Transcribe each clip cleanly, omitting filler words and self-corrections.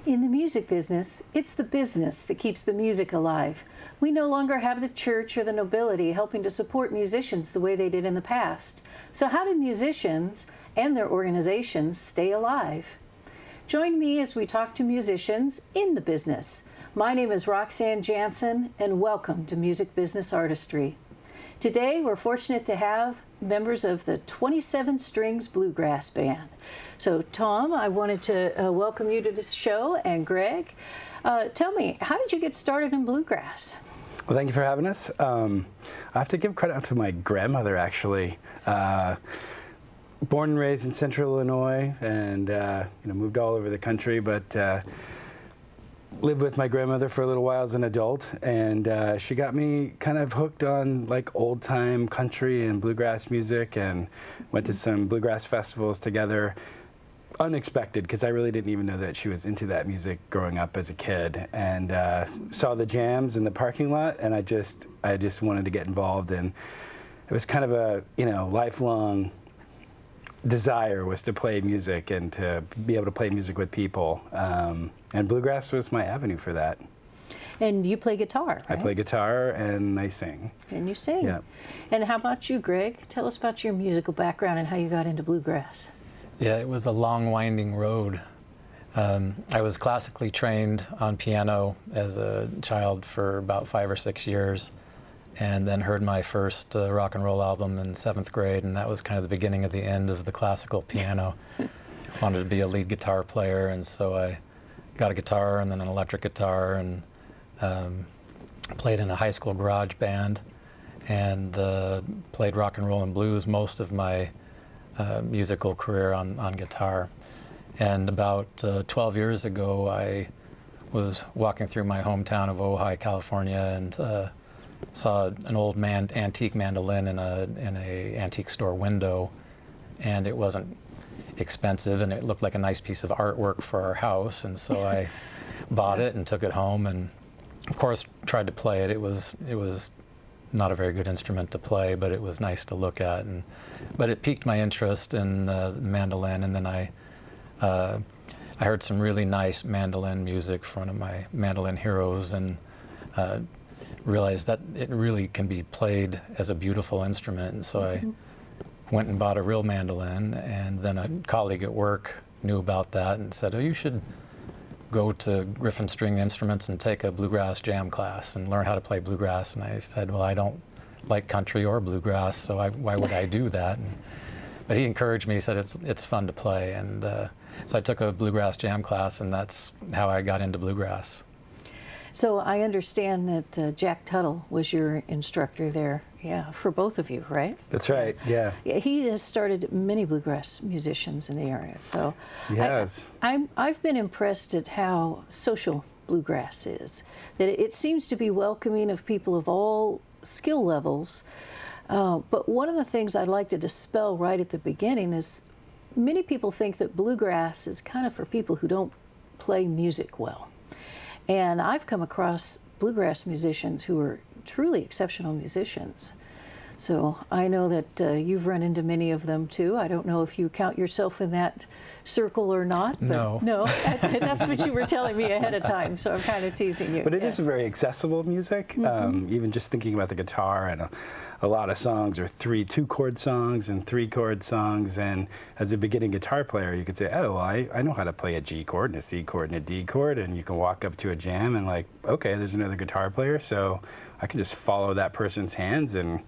In the music business, it's the business that keeps the music alive. We no longer have the church or the nobility helping to support musicians the way they did in the past. So how do musicians and their organizations stay alive? Join me as we talk to musicians in the business. My name is Roxanne Janson, and welcome to Music Business Artistry. Today, we're fortunate to have members of the 27strings Bluegrass Band. So, Tom, I wanted to welcome you to this show, and Greg, tell me, how did you get started in bluegrass? Well, thank you for having us. I have to give credit to my grandmother, actually. Born and raised in Central Illinois, and moved all over the country, but lived with my grandmother for a little while as an adult, and she got me kind of hooked on like old-time country and bluegrass music, and went to some bluegrass festivals together. Unexpected, because I really didn't even know that she was into that music growing up as a kid, and saw the jams in the parking lot, and I just wanted to get involved, and it was kind of a lifelong desire was to play music and to be able to play music with people, and bluegrass was my avenue for that. And you play guitar, right? I play guitar and I sing. And you sing. Yeah. And how about you, Greg? Tell us about your musical background and how you got into bluegrass. Yeah, it was a long, winding road. I was classically trained on piano as a child for about 5 or 6 years, and then heard my first rock and roll album in 7th grade, and that was kind of the beginning of the end of the classical piano. Wanted to be a lead guitar player, and so I got a guitar and then an electric guitar, and played in a high school garage band, and played rock and roll and blues most of my musical career on guitar. And about 12 years ago, I was walking through my hometown of Ojai, California, and saw an old antique mandolin in a antique store window, and it wasn't expensive, and it looked like a nice piece of artwork for our house, and so I bought it and took it home, and of course tried to play it. It was not a very good instrument to play, but it was nice to look at, but it piqued my interest in the mandolin, and then I heard some really nice mandolin music from one of my mandolin heroes, and realized that it really can be played as a beautiful instrument, and so I went and bought a real mandolin, and then a colleague at work knew about that and said, "Oh, you should go to Griffin String Instruments and take a bluegrass jam class and learn how to play bluegrass." And I said, "Well, I don't like country or bluegrass, so why would I do that?" But he encouraged me. He said it's fun to play, and so I took a bluegrass jam class, and that's how I got into bluegrass. So I understand that Jack Tuttle was your instructor there, yeah, for both of you, right? That's right, yeah. He has started many bluegrass musicians in the area, so he has. I've been impressed at how social bluegrass is, that it seems to be welcoming of people of all skill levels, but one of the things I'd like to dispel right at the beginning is many people think that bluegrass is kind of for people who don't play music well. And I've come across bluegrass musicians who are truly exceptional musicians. So I know that you've run into many of them too. I don't know if you count yourself in that circle or not. But no. No, that's what you were telling me ahead of time, so I'm kind of teasing you. But it is a very accessible music. Even just thinking about the guitar, and a lot of songs are 2-chord songs and 3-chord songs, and as a beginning guitar player you could say, oh, well, I know how to play a G chord and a C chord and a D chord, and you can walk up to a jam and like, okay, there's another guitar player, so I can just follow that person's hands and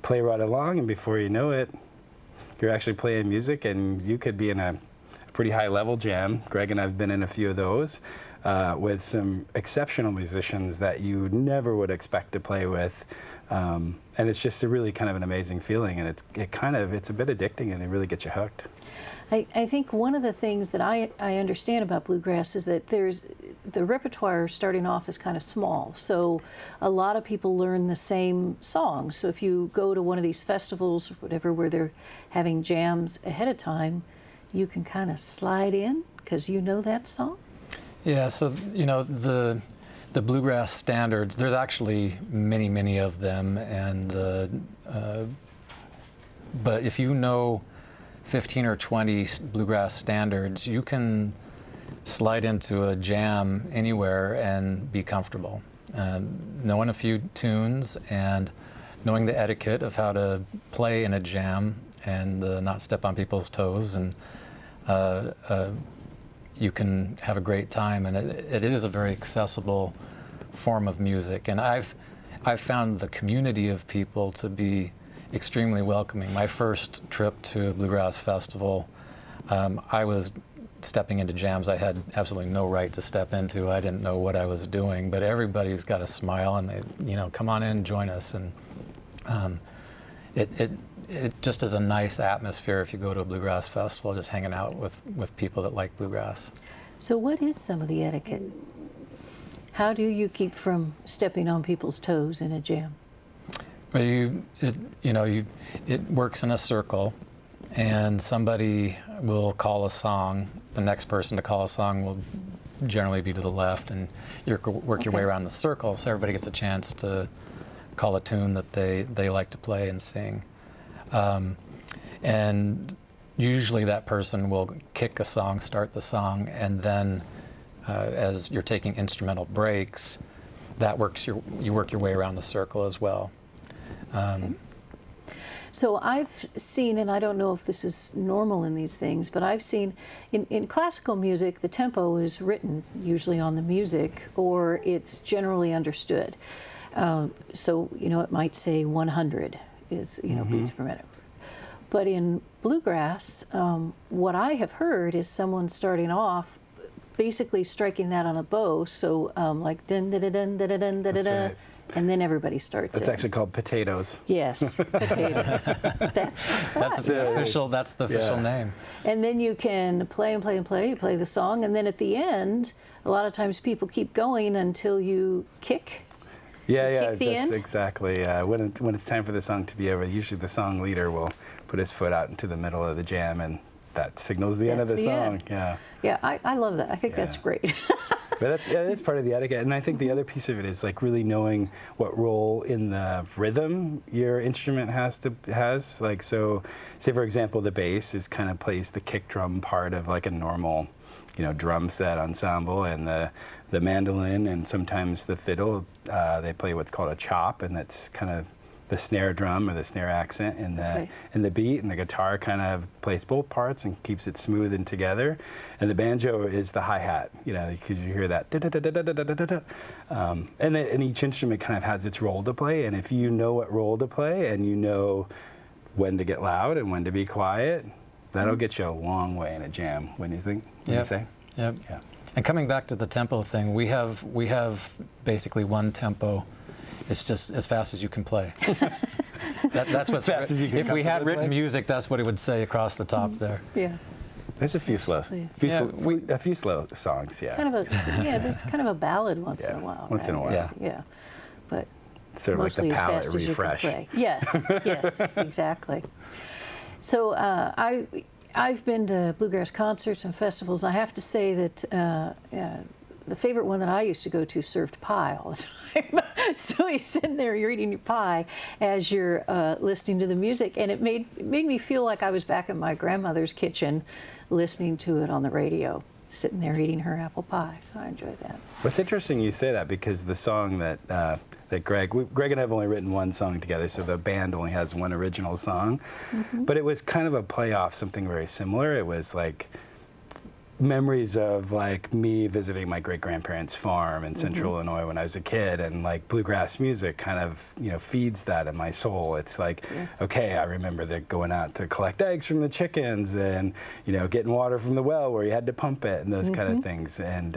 play right along, and before you know it, you're actually playing music, and you could be in a pretty high level jam. Greg and I have been in a few of those with some exceptional musicians that you never would expect to play with. And it's just a really kind of an amazing feeling, and it's a bit addicting, and it really gets you hooked. I think one of the things that I understand about bluegrass is that the repertoire starting off is kind of small, so a lot of people learn the same songs. So if you go to one of these festivals or whatever where they're having jams ahead of time, you can kind of slide in because you know that song. Yeah, so the bluegrass standards, there's actually many of them, and but if you know 15 or 20 bluegrass standards, you can slide into a jam anywhere and be comfortable. Knowing a few tunes and knowing the etiquette of how to play in a jam and not step on people's toes, and you can have a great time. And it is a very accessible form of music. And I've found the community of people to be extremely welcoming. My first trip to a bluegrass festival, I was stepping into jams I had absolutely no right to step into. I didn't know what I was doing, but everybody's got a smile and they, you know, come on in and join us. And it just is a nice atmosphere if you go to a bluegrass festival, just hanging out with people that like bluegrass. So what is some of the etiquette? How do you keep from stepping on people's toes in a jam? Well, it works in a circle, and somebody will call a song. The next person to call a song will generally be to the left, and you work your way around the circle, so everybody gets a chance to call a tune that they like to play and sing. And usually that person will kick a song, start the song, and then as you're taking instrumental breaks, you work your way around the circle as well. Okay. So I've seen, and I don't know if this is normal in these things, but I've seen in classical music, the tempo is written usually on the music, or it's generally understood. So, you know, it might say 100 is, you know, beats per minute. But in bluegrass, what I have heard is someone starting off basically striking that on a bow, so like dun dun dun dun dun dun dun dun, and then everybody starts. It's actually called potatoes. Yes, potatoes. That's the official name. And then you can play and play and play. You play the song, and then at the end, a lot of times people keep going until you kick. Yeah, the end? That's exactly. When it's time for the song to be over, usually the song leader will put his foot out into the middle of the jam, and that signals the end of the song. End. Yeah, I love that. I think that's great. But that's part of the etiquette, and I think the other piece of it is like really knowing what role in the rhythm your instrument has. Like, so, say for example, the bass plays the kick drum part of like a normal, you know, drum set ensemble, and the mandolin and sometimes the fiddle, they play what's called a chop, and that's kind of the snare drum or the snare accent in the beat, and the guitar kind of plays both parts and keeps it smooth and together, and the banjo is the hi-hat, you know, because you hear that da-da-da-da-da-da-da-da. And each instrument kind of has its role to play, and if you know what role to play and you know when to get loud and when to be quiet, that'll get you a long way in a jam. When you think, you say? Yep. Yeah. And coming back to the tempo thing, we have basically one tempo. It's just as fast as you can play. That's what's fast as you can. If we had written music, that's what it would say across the top there. Yeah. There's a few slow, a few slow songs. Yeah. Kind of there's kind of a ballad once in a while. Once in a while. Yeah. But sort of like the palate refresh. Yes. Yes. Exactly. So I've been to bluegrass concerts and festivals. I have to say that the favorite one that I used to go to served pie all the time. So you're sitting there, you're eating your pie as you're listening to the music, and it made me feel like I was back in my grandmother's kitchen listening to it on the radio, sitting there eating her apple pie. So I enjoyed that. Well, it's interesting you say that, because the song that Greg and I have only written one song together, so the band only has one original song. But it was kind of a play off something very similar. It was like memories of like me visiting my great-grandparents' farm in central Illinois when I was a kid, and like bluegrass music kind of, you know, feeds that in my soul. It's like, okay, I remember going out to collect eggs from the chickens, and, you know, getting water from the well where you had to pump it, and those kind of things. And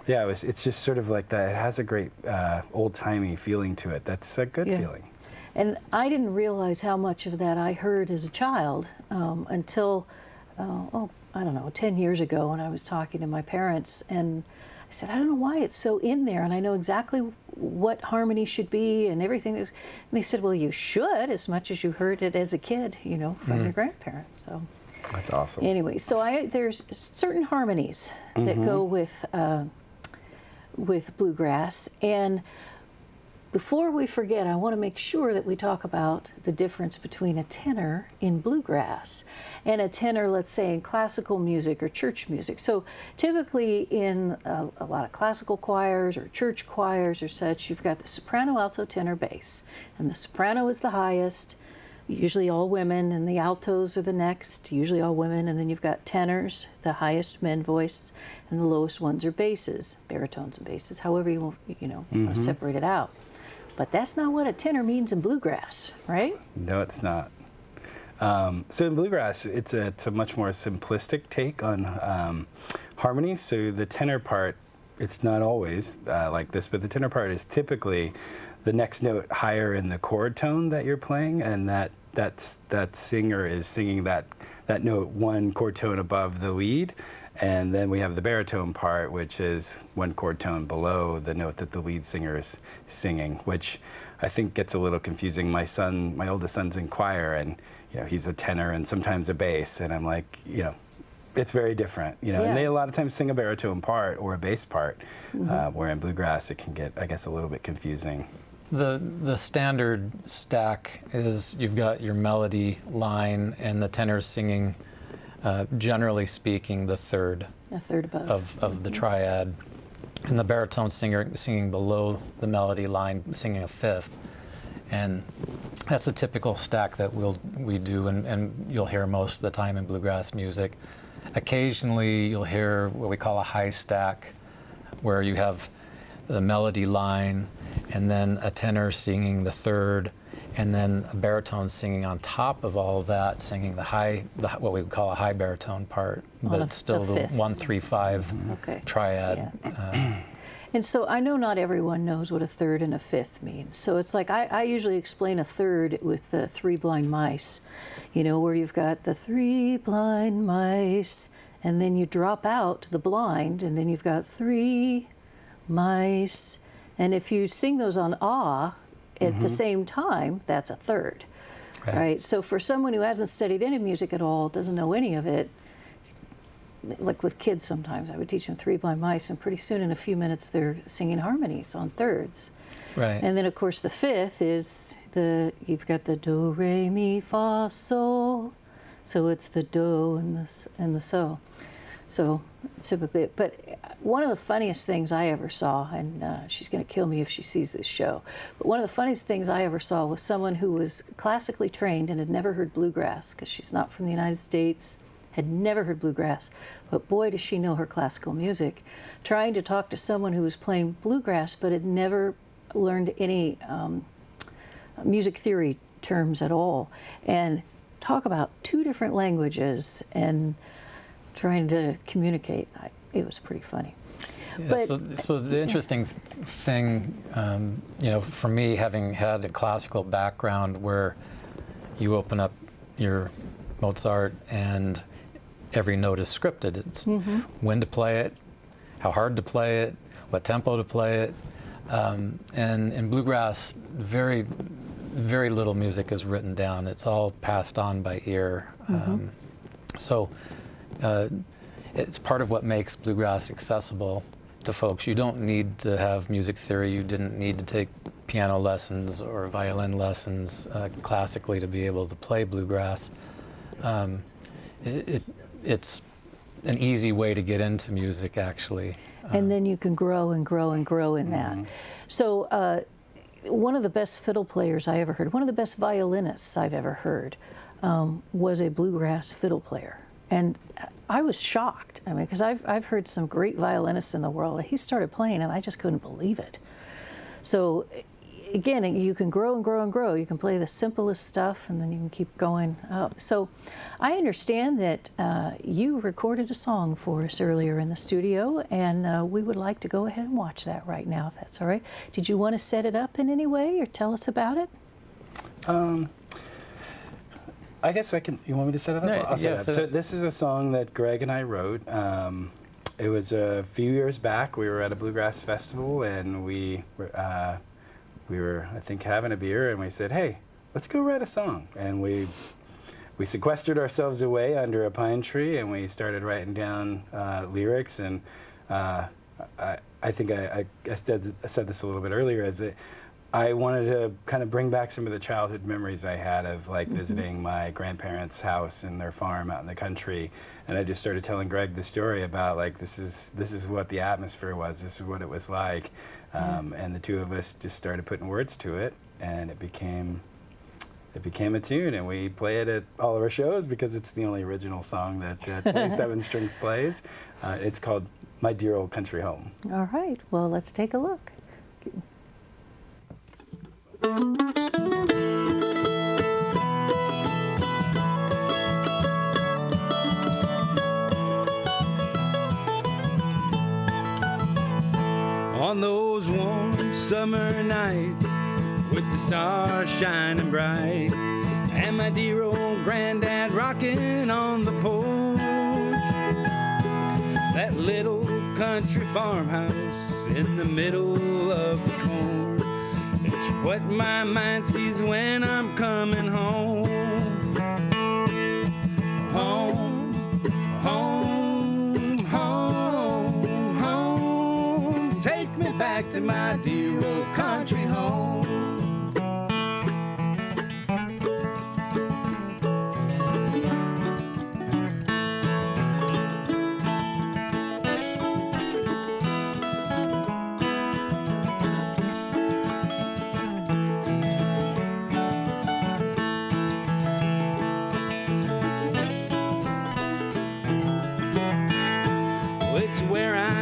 yeah, it's just sort of like that. It has a great old-timey feeling to it. That's a good feeling. And I didn't realize how much of that I heard as a child until, I don't know, 10 years ago, when I was talking to my parents, and I said, I don't know why it's so in there, and I know exactly what harmony should be and everything. And they said, well, you should, as much as you heard it as a kid, you know, from your grandparents. So that's awesome. Anyway, so there's certain harmonies that go with bluegrass, and before we forget, I want to make sure that we talk about the difference between a tenor in bluegrass and a tenor, let's say, in classical music or church music. So typically in a lot of classical choirs or church choirs or such, you've got the soprano, alto, tenor, bass. And the soprano is the highest, usually all women, and the altos are the next, usually all women, and then you've got tenors, the highest men voices, and the lowest ones are basses, baritones and basses, however you separate it out. But that's not what a tenor means in bluegrass, right? No, it's not. So in bluegrass, it's a much more simplistic take on harmony. So the tenor part, it's not always like this, but the tenor part is typically the next note higher in the chord tone that you're playing, and that singer is singing that note one chord tone above the lead. And then we have the baritone part, which is one chord tone below the note that the lead singer is singing, which I think gets a little confusing. My oldest son's in choir, and he's a tenor and sometimes a bass, and I'm like, it's very different, Yeah. And they a lot of times sing a baritone part or a bass part, where in bluegrass it can get, I guess, a little bit confusing. The standard stack is you've got your melody line and the tenor singing, generally speaking, the third above of the triad, and the baritone singer singing below the melody line, singing a fifth. And that's a typical stack that we do, and you'll hear most of the time in bluegrass music. Occasionally you'll hear what we call a high stack, where you have the melody line and then a tenor singing the third, and then a baritone singing on top of all of that, singing what we would call a high baritone part, but it's still the 1-3-5 triad. Yeah. And so I know not everyone knows what a third and a fifth means. So it's like I usually explain a third with the three blind mice, where you've got the three blind mice, and then you drop out the blind, and then you've got three mice. And if you sing those on ah at the same time, that's a third, right? So for someone who hasn't studied any music at all, doesn't know any of it, like with kids sometimes, I would teach them three blind mice, and pretty soon in a few minutes they're singing harmonies on thirds. Right. And then of course the fifth is you've got the do, re, mi, fa, sol. So it's the do and the so. So typically, but one of the funniest things I ever saw, and she's going to kill me if she sees this show, but one of the funniest things I ever saw was someone who was classically trained and had never heard bluegrass, because she's not from the United States, had never heard bluegrass, but boy does she know her classical music, trying to talk to someone who was playing bluegrass but had never learned any music theory terms at all, and talk about two different languages and trying to communicate. It was pretty funny. Yeah, but, so the interesting thing, for me, having had a classical background where you open up your Mozart and every note is scripted. It's when to play it, how hard to play it, what tempo to play it. And in bluegrass, very, very little music is written down. It's all passed on by ear. It's part of what makes bluegrass accessible to folks. You don't need to have music theory. You didn't need to take piano lessons or violin lessons classically to be able to play bluegrass. It's an easy way to get into music, actually. And then you can grow and grow and grow in that. So one of the best fiddle players I ever heard, one of the best violinists I've ever heard, was a bluegrass fiddle player. And I was shocked, because I've heard some great violinists in the world, and he started playing and I just couldn't believe it. So again, you can grow and grow and grow. You can play the simplest stuff and then you can keep going up. So I understand that you recorded a song for us earlier in the studio, and we would like to go ahead and watch that right now, if that's all right. Did you want to set it up in any way or tell us about it? I guess I can. You want me to set it up? No, I'll set it up. So up. this is a song that Greg and I wrote. It was a few years back. We were at a bluegrass festival, and we were, I think, having a beer, and we said, "Hey, let's go write a song." And we sequestered ourselves away under a pine tree, and we started writing down lyrics. And I think I said this a little bit earlier, I wanted to kind of bring back some of the childhood memories I had of like visiting my grandparents' house and their farm out in the country, and I just started telling Greg the story about like this is what the atmosphere was, this is what it was like, and the two of us just started putting words to it, and it became a tune, and we play it at all of our shows because it's the only original song that 27 Strings plays. It's called My Dear Old Country Home. All right, well, let's take a look. On those warm summer nights with the stars shining bright and my dear old granddad rocking on the porch, that little country farmhouse in the middle of the corn, it's what my mind sees when I'm coming home. Home, home, home, home. Take me back to my dear old country home.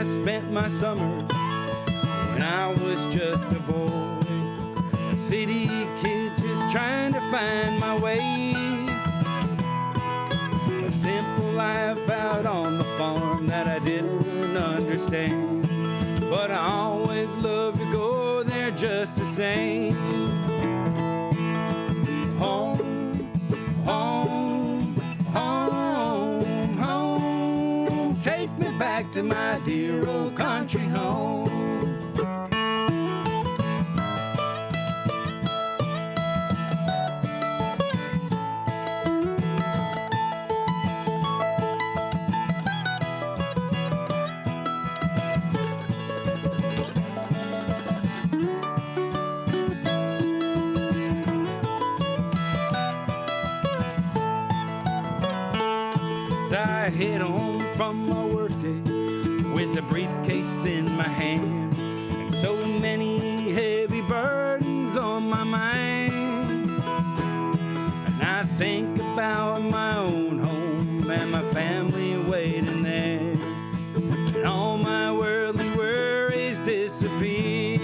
Spent my summers when I was just a boy, a city kid just trying to find my way, a simple life out on the farm that I didn't understand, but I always loved to go there just the same. Home, home, home, home. Take me back to my dear old country home. As I head home from my workday with a briefcase in my hand and so many heavy burdens on my mind, and I think about my own home and my family waiting there, and all my worldly worries disappear.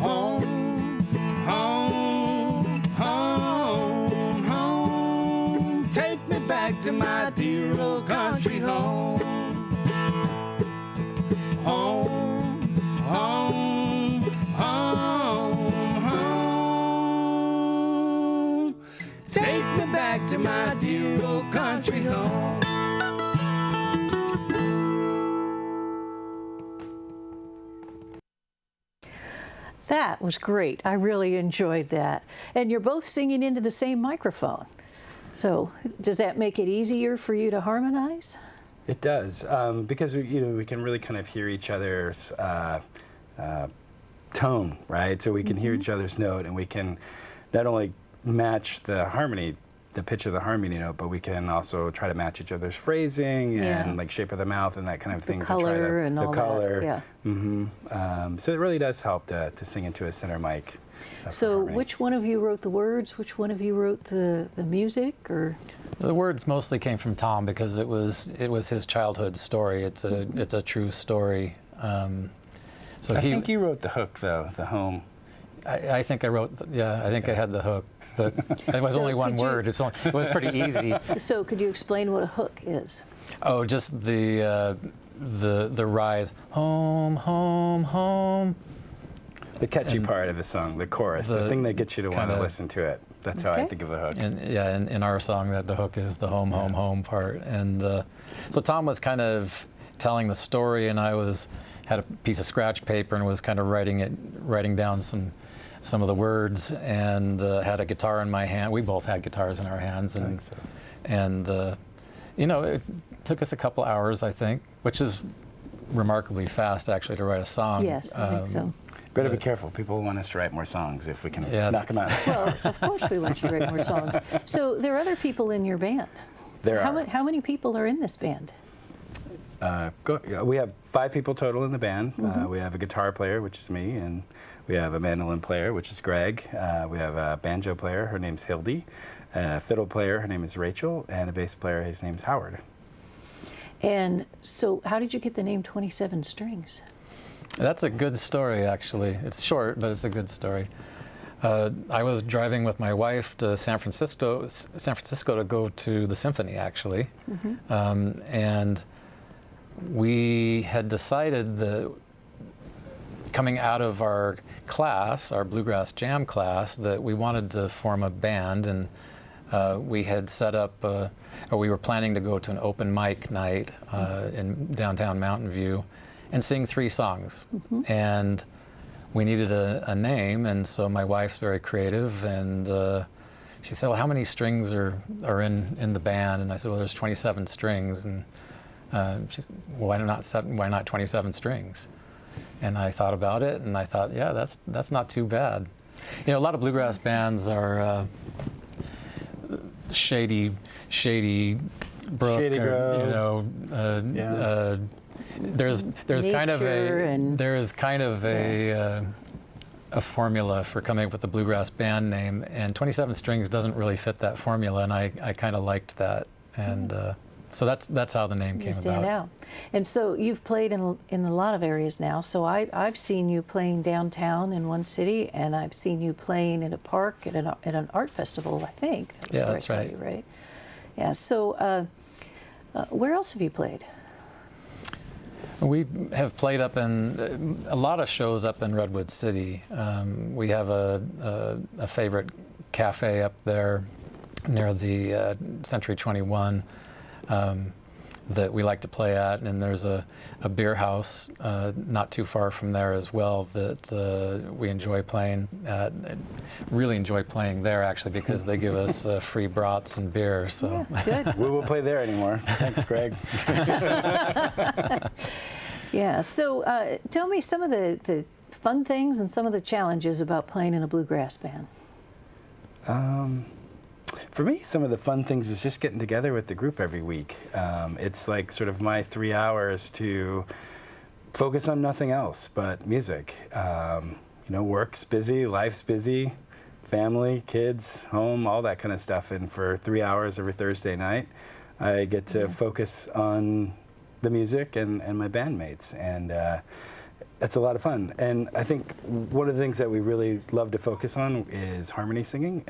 Home, home, home, home. Take me back to my dear old country home. Home, home, home, home. Take me back to my dear old country home. That was great. I really enjoyed that. And you're both singing into the same microphone. So does that make it easier for you to harmonize? It does, because we can really kind of hear each other's tone, right? So we can hear each other's note, and we can not only match the harmony, the pitch of the harmony note, but we can also try to match each other's phrasing and like shape of the mouth and that kind of thing. The color and all that. Yeah. So it really does help to sing into a center mic. So which one of you wrote the words? Which one of you wrote the music? Or the words mostly came from Tom because it was his childhood story. It's a true story. So I think you wrote the hook though, the home. I think I wrote. I think I had the hook, but it was only one word. It was pretty easy. So could you explain what a hook is? Oh, just the rise. Home, home, home. The catchy part of the song, the chorus, the thing that gets you to want to listen to it. That's how I think of the hook. And in our song, that the hook is the home, home, home part. And so Tom was kind of telling the story, and I had a piece of scratch paper and was kind of writing down some of the words, and had a guitar in my hand. We both had guitars in our hands, and it took us a couple hours, I think, which is remarkably fast actually to write a song. Yes, I think so. Better be careful. People want us to write more songs if we can knock them out. Well, of course we want you to write more songs. So there are other people in your band. There are. How many people are in this band? We have 5 people total in the band. We have a guitar player, which is me, and we have a mandolin player, which is Greg. We have a banjo player, her name's Hildy. A fiddle player, her name is Rachel, and a bass player, his name's Howard. And so how did you get the name 27 Strings? That's a good story, actually. It's short, but it's a good story. I was driving with my wife to San Francisco to go to the symphony, actually. And we had decided that coming out of our class, our bluegrass jam class, that we wanted to form a band, and we had set up, or we were planning to go to an open mic night in downtown Mountain View and sing 3 songs. And we needed a name, and so my wife's very creative, and she said, well, how many strings are in the band? And I said, well, there's 27 strings. And she said, well, why not 27 strings? And I thought about it, and I thought, yeah, that's not too bad. You know, a lot of bluegrass bands are Shady Brook, Shady Grove. you know, there's kind of a formula for coming up with a bluegrass band name, and 27 Strings doesn't really fit that formula, and I kind of liked that, and so that's how the name came stand about. out. And so you've played in a lot of areas now. So I've seen you playing downtown in one city, and I've seen you playing in a park at an art festival, I think. That was Yeah, where that's I saw right. you, right? Yeah. So where else have you played? We have played up in a lot of shows up in Redwood City. We have a favorite cafe up there near the Century 21 that we like to play at, and there's a beer house not too far from there as well that we enjoy playing at. Really enjoy playing there, actually, because they give us free brats and beer. So Yeah, good. We won't play there anymore. Thanks, Greg. Yeah. So tell me some of the fun things and some of the challenges about playing in a bluegrass band. For me, some of the fun things is just getting together with the group every week. It's like sort of my 3 hours to focus on nothing else but music. You know, work's busy, life's busy, family, kids, home, all that kind of stuff. And for 3 hours every Thursday night, I get to focus on the music and my bandmates. And that's a lot of fun. And I think one of the things that we really love to focus on is harmony singing,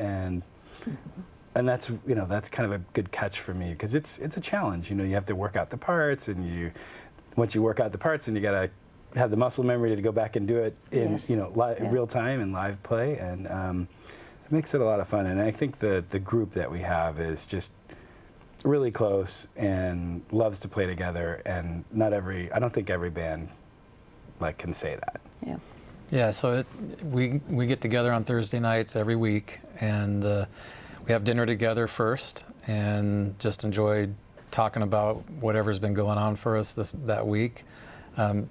and that's, you know, that's kind of a good catch for me, because it's a challenge. You know, you have to work out the parts, and once you work out the parts, and you got to have the muscle memory to go back and do it in you know real time and live play, and it makes it a lot of fun. And I think the group that we have is just really close and loves to play together, and I don't think every band can say that. Yeah. Yeah, so we get together on Thursday nights every week, and we have dinner together first, and just enjoy talking about whatever's been going on for us that week.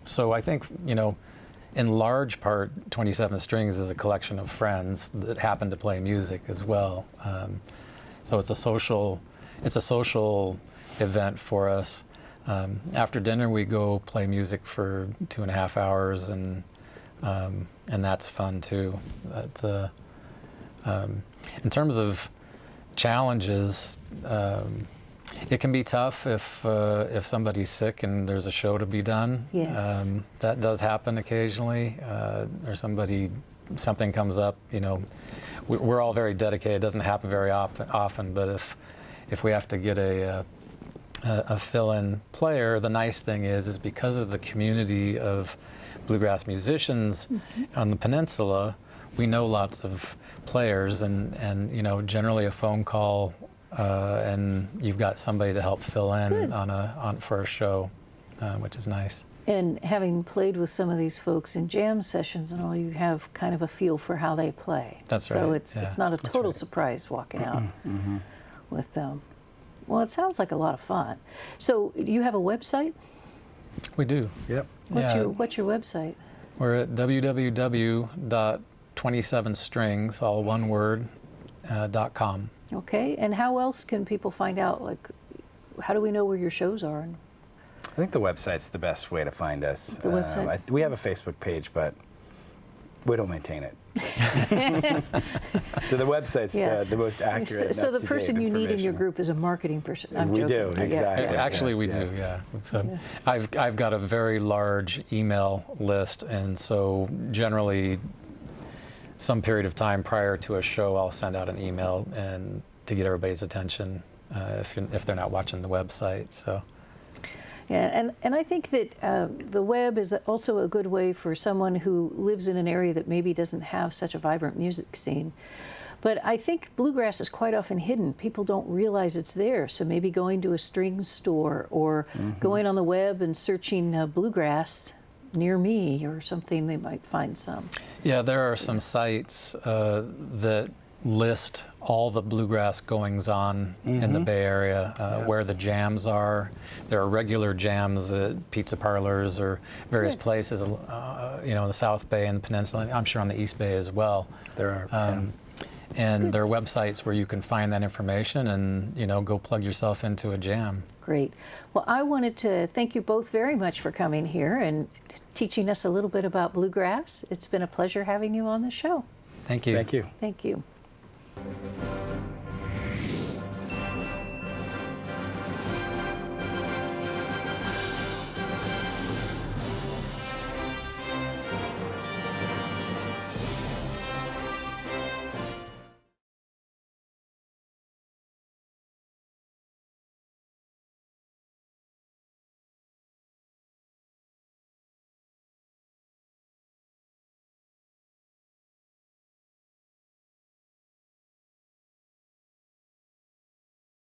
So I think, you know, in large part, 27 Strings is a collection of friends that happen to play music as well. So it's a social event for us. After dinner, we go play music for 2.5 hours, and that's fun too. In terms of challenges, it can be tough if somebody's sick and there's a show to be done. Yes. That does happen occasionally, or something comes up. You know, we're all very dedicated. It doesn't happen very often, but if we have to get a fill-in player, the nice thing is because of the community of bluegrass musicians on the peninsula, we know lots of players, and you know, generally a phone call, and you've got somebody to help fill in for a show, which is nice. And having played with some of these folks in jam sessions and all, you have kind of a feel for how they play. That's right. So it's not a total surprise walking out with them. Well, it sounds like a lot of fun. So, do you have a website? We do. Yep. What's your website? We're at www.27strings, all one word, .com. Okay, and how else can people find out, like, how do we know where your shows are? I think the website's the best way to find us. The website? We have a Facebook page, but we don't maintain it. So the website's the most accurate. So the up-to-date person you need in your information. group is a marketing person. I'm We joking. do, exactly. Actually, Yes, we do, yeah. So I've got a very large email list, and so generally some period of time prior to a show, I'll send out an email and to get everybody's attention if they're not watching the website. So. Yeah, and I think that the web is also a good way for someone who lives in an area that maybe doesn't have such a vibrant music scene. But I think bluegrass is quite often hidden. People don't realize it's there. So maybe going to a string store or going on the web and searching bluegrass near me or something, they might find some. Yeah, there are some sites that list all the bluegrass goings on in the Bay Area, where the jams are. There are regular jams at pizza parlors or various places, in the South Bay and the Peninsula. I'm sure on the East Bay as well. There are. And there are websites where you can find that information and, go plug yourself into a jam. Great. Well, I wanted to thank you both very much for coming here and teaching us a little bit about bluegrass. It's been a pleasure having you on the show. Thank you. Thank you. Thank you.